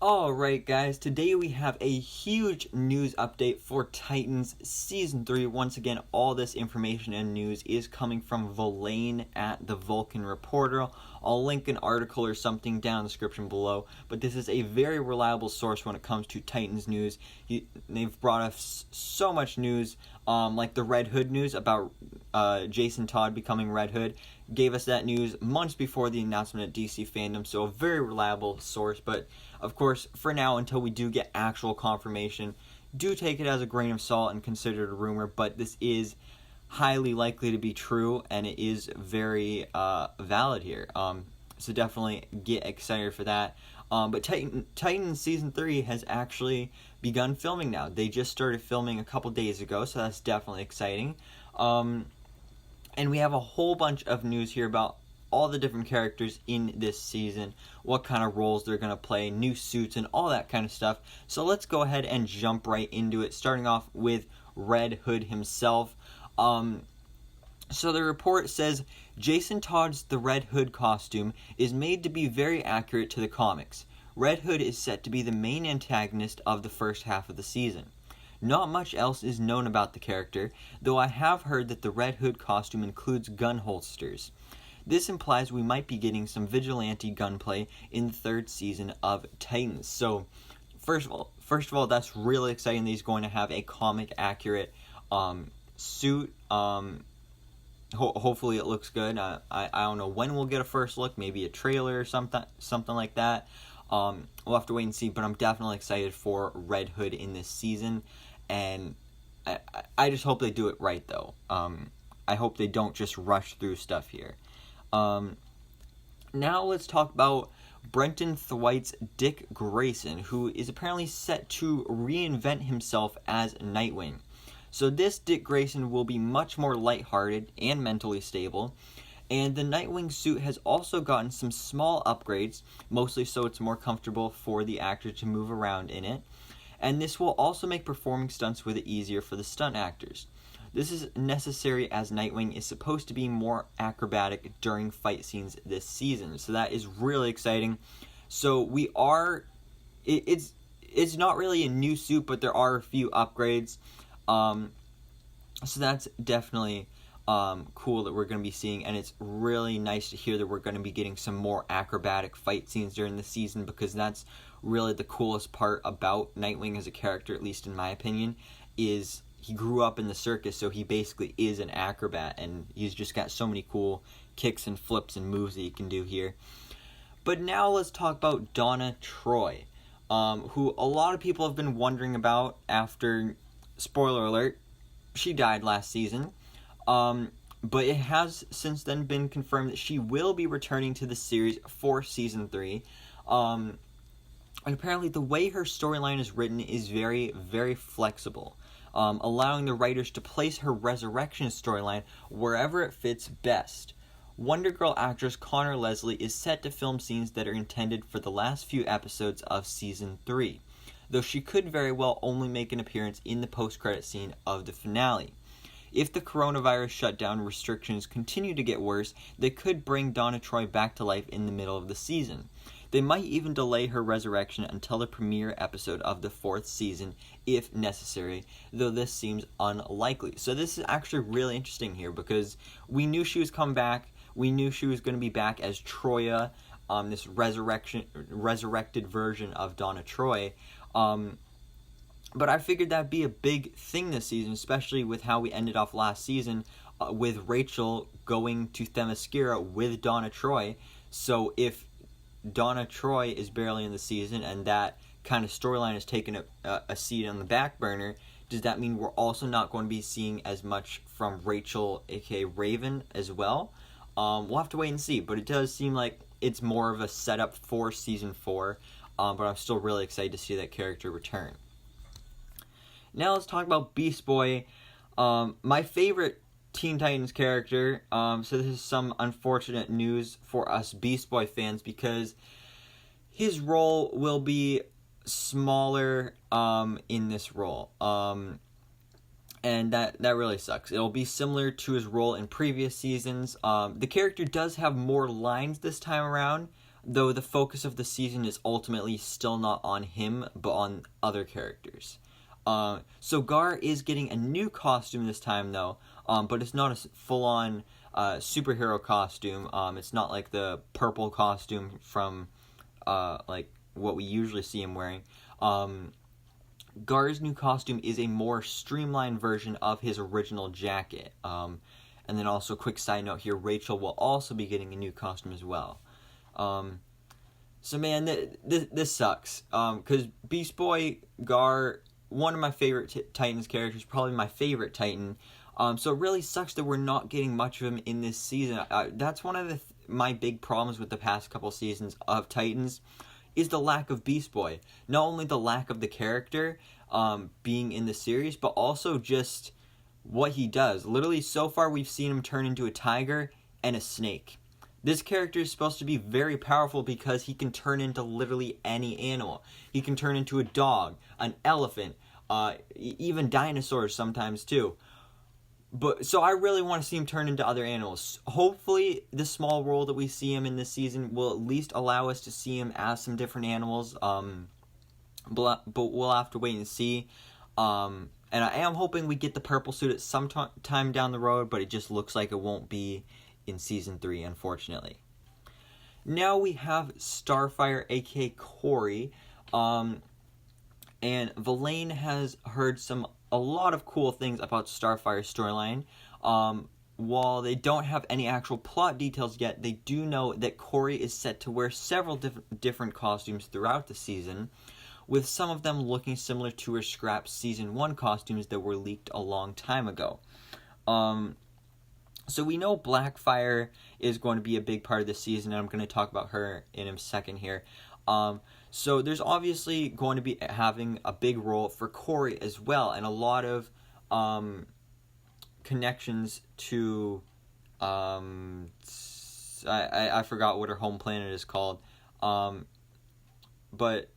Alright guys, today we have a huge news update for Titans Season 3. Once again, all this information and news is coming from Villain at the Vulcan Reporter. I'll link an article or something down in the description below, but this is a very reliable source when it comes to Titans news. They've brought us so much news, like the Red Hood news about Jason Todd becoming Red Hood. Gave us that news months before the announcement at DC Fandom, so a very reliable source. But of course, for now, until we do get actual confirmation, do take it as a grain of salt and consider it a rumor, but this is highly likely to be true, and it is very valid here. So definitely get excited for that. But Titans Season 3 has actually begun filming now. They just started filming a couple days ago, so that's definitely exciting. And we have a whole bunch of news here about all the different characters in this season, what kind of roles they're going to play, new suits, and all that kind of stuff. So let's go ahead and jump right into it, starting off with Red Hood himself. So the report says, Jason Todd's The Red Hood costume is made to be very accurate to the comics. Red Hood is set to be the main antagonist of the first half of the season. Not much else is known about the character, though I have heard that the Red Hood costume includes gun holsters. This implies we might be getting some vigilante gunplay in the third season of Titans. So, first of all, that's really exciting that he's going to have a comic-accurate suit. Hopefully it looks good. I don't know when we'll get a first look, maybe a trailer or something like that. We'll have to wait and see, but I'm definitely excited for Red Hood in this season. And I just hope they do it right, though. I hope they don't just rush through stuff here. Now let's talk about Brenton Thwaites' Dick Grayson, who is apparently set to reinvent himself as Nightwing. So this Dick Grayson will be much more lighthearted and mentally stable. And the Nightwing suit has also gotten some small upgrades, mostly so it's more comfortable for the actor to move around in it. And this will also make performing stunts with it easier for the stunt actors. This is necessary as Nightwing is supposed to be more acrobatic during fight scenes this season. So that is really exciting. So it's not really a new suit, but there are a few upgrades. So that's definitely cool that we're going to be seeing, and it's really nice to hear that we're going to be getting some more acrobatic fight scenes during the season, because that's really the coolest part about Nightwing as a character, at least in my opinion, is he grew up in the circus, so he basically is an acrobat, and he's just got so many cool kicks and flips and moves that he can do here. But now let's talk about Donna Troy, who a lot of people have been wondering about after, spoiler alert, she died last season. But it has since then been confirmed that she will be returning to the series for Season 3. And apparently the way her storyline is written is very, very flexible, allowing the writers to place her resurrection storyline wherever it fits best. Wonder Girl actress Connor Leslie is set to film scenes that are intended for the last few episodes of Season 3, though she could very well only make an appearance in the post-credit scene of the finale. If the coronavirus shutdown restrictions continue to get worse, they could bring Donna Troy back to life in the middle of the season. They might even delay her resurrection until the premiere episode of the fourth season, if necessary, though this seems unlikely. So this is actually really interesting here, because we knew she was coming back. We knew she was going to be back as Troya, this resurrected version of Donna Troy. But I figured that'd be a big thing this season, especially with how we ended off last season with Rachel going to Themyscira with Donna Troy. So if Donna Troy is barely in the season and that kind of storyline has taken a seat on the back burner, does that mean we're also not going to be seeing as much from Rachel, aka Raven, as well? We'll have to wait and see, but it does seem like it's more of a setup for Season 4, but I'm still really excited to see that character return. Now let's talk about Beast Boy, my favorite Teen Titans character. So this is some unfortunate news for us Beast Boy fans, because his role will be smaller in this role. And that really sucks. It'll be similar to his role in previous seasons. The character does have more lines this time around, though the focus of the season is ultimately still not on him, but on other characters. So Gar is getting a new costume this time, though, but it's not a full-on superhero costume. It's not like the purple costume from like what we usually see him wearing. Gar's new costume is a more streamlined version of his original jacket. And then also, quick side note here, Rachel will also be getting a new costume as well. So man, this sucks. Because Beast Boy, Gar, one of my favorite Titans characters, probably my favorite Titan. So it really sucks that we're not getting much of him in this season. That's one of my big problems with the past couple seasons of Titans, is the lack of Beast Boy. Not only the lack of the character being in the series, but also just what he does. Literally, so far we've seen him turn into a tiger and a snake. This character is supposed to be very powerful because he can turn into literally any animal. He can turn into a dog, an elephant, even dinosaurs sometimes too. But so I really want to see him turn into other animals. Hopefully, the small role that we see him in this season will at least allow us to see him as some different animals. But we'll have to wait and see. And I am hoping we get the purple suit at some time down the road, but it just looks like it won't be in Season 3, unfortunately. Now we have Starfire, aka Corey. And Villain has heard a lot of cool things about Starfire's storyline. While they don't have any actual plot details yet, they do know that Corey is set to wear several different costumes throughout the season, with some of them looking similar to her scrap Season 1 costumes that were leaked a long time ago. So we know Blackfire is going to be a big part of the season, and I'm going to talk about her in a second here. So there's obviously going to be having a big role for Corey as well, and a lot of connections to I forgot what her home planet is called, but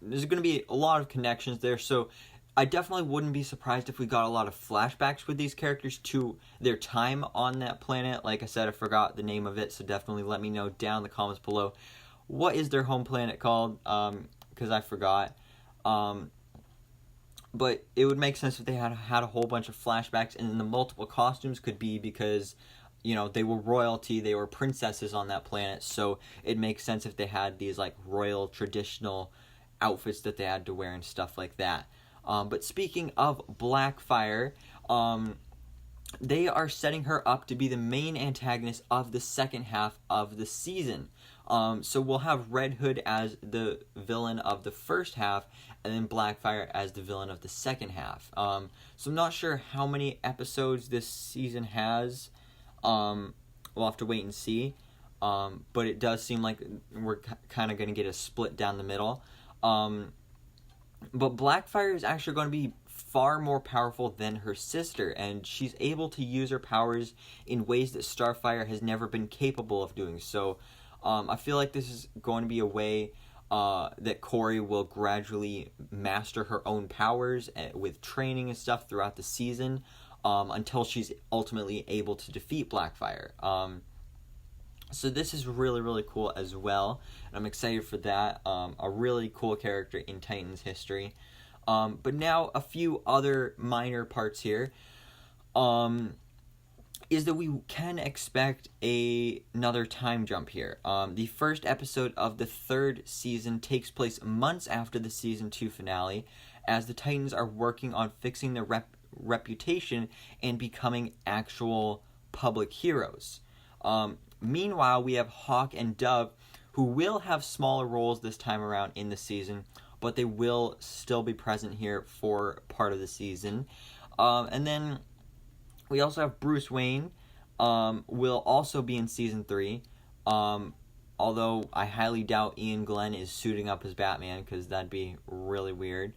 there's going to be a lot of connections there. So I definitely wouldn't be surprised if we got a lot of flashbacks with these characters to their time on that planet. Like I said, I forgot the name of it, so definitely let me know down in the comments below. What is their home planet called? Because I forgot. But it would make sense if they had a whole bunch of flashbacks, and then the multiple costumes could be because, they were royalty, they were princesses on that planet, so it makes sense if they had these, like, royal traditional outfits that they had to wear and stuff like that. But speaking of Blackfire, they are setting her up to be the main antagonist of the second half of the season. So we'll have Red Hood as the villain of the first half, and then Blackfire as the villain of the second half. So I'm not sure how many episodes this season has. We'll have to wait and see. But it does seem like we're kind of going to get a split down the middle. But Blackfire is actually going to be far more powerful than her sister, and she's able to use her powers in ways that Starfire has never been capable of doing. So I feel like this is going to be a way that Corey will gradually master her own powers with training and stuff throughout the season, until she's ultimately able to defeat Blackfire. So this is really, really cool as well, and I'm excited for that. A really cool character in Titans history. But now a few other minor parts here. Is that we can expect another time jump here. The first episode of the third season takes place months after the Season 2 finale, as the Titans are working on fixing their reputation and becoming actual public heroes. Meanwhile, we have Hawk and Dove, who will have smaller roles this time around in the season, but they will still be present here for part of the season. And then we also have Bruce Wayne, will also be in Season 3, although I highly doubt Ian Glenn is suiting up as Batman, because that'd be really weird.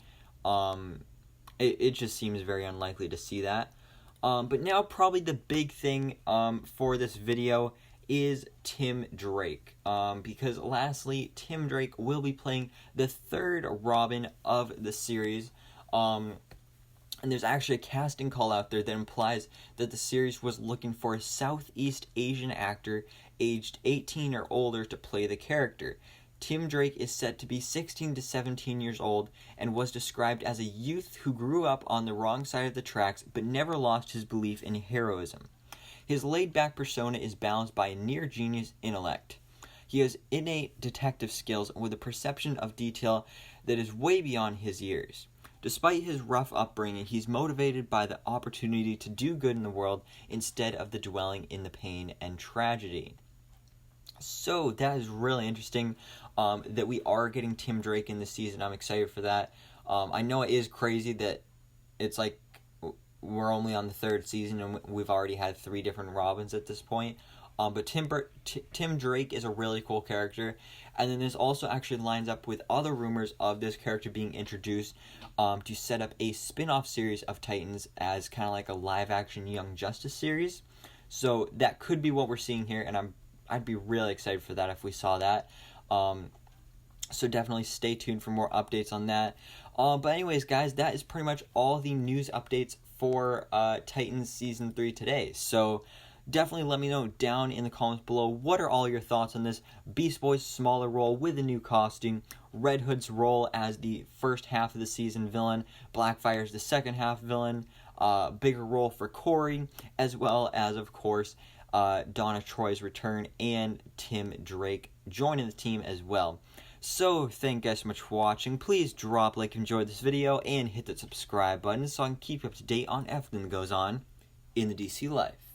It just seems very unlikely to see that. But now probably the big thing for this video is Tim Drake. Because lastly, Tim Drake will be playing the third Robin of the series. And there's actually a casting call out there that implies that the series was looking for a Southeast Asian actor aged 18 or older to play the character. Tim Drake is said to be 16 to 17 years old and was described as a youth who grew up on the wrong side of the tracks but never lost his belief in heroism. His laid-back persona is balanced by a near-genius intellect. He has innate detective skills with a perception of detail that is way beyond his years. Despite his rough upbringing, he's motivated by the opportunity to do good in the world instead of the dwelling in the pain and tragedy. So that is really interesting that we are getting Tim Drake in this season. I'm excited for that. I know it is crazy that it's like we're only on the third season and we've already had 3 different Robins at this point. But Tim Drake is a really cool character. And then this also actually lines up with other rumors of this character being introduced to set up a spin-off series of Titans as kind of like a live-action Young Justice series. So that could be what we're seeing here, and I'd be really excited for that if we saw that. So definitely stay tuned for more updates on that. But anyways, guys, that is pretty much all the news updates for Titans Season 3 today. So definitely let me know down in the comments below, what are all your thoughts on this Beast Boy's smaller role with a new costume, Red Hood's role as the first half of the season villain, Blackfire's the second half villain, bigger role for Corey, as well as, of course, Donna Troy's return, and Tim Drake joining the team as well. So, thank you guys so much for watching. Please drop a like if you enjoyed this video, and hit that subscribe button so I can keep you up to date on everything that goes on in the DC life.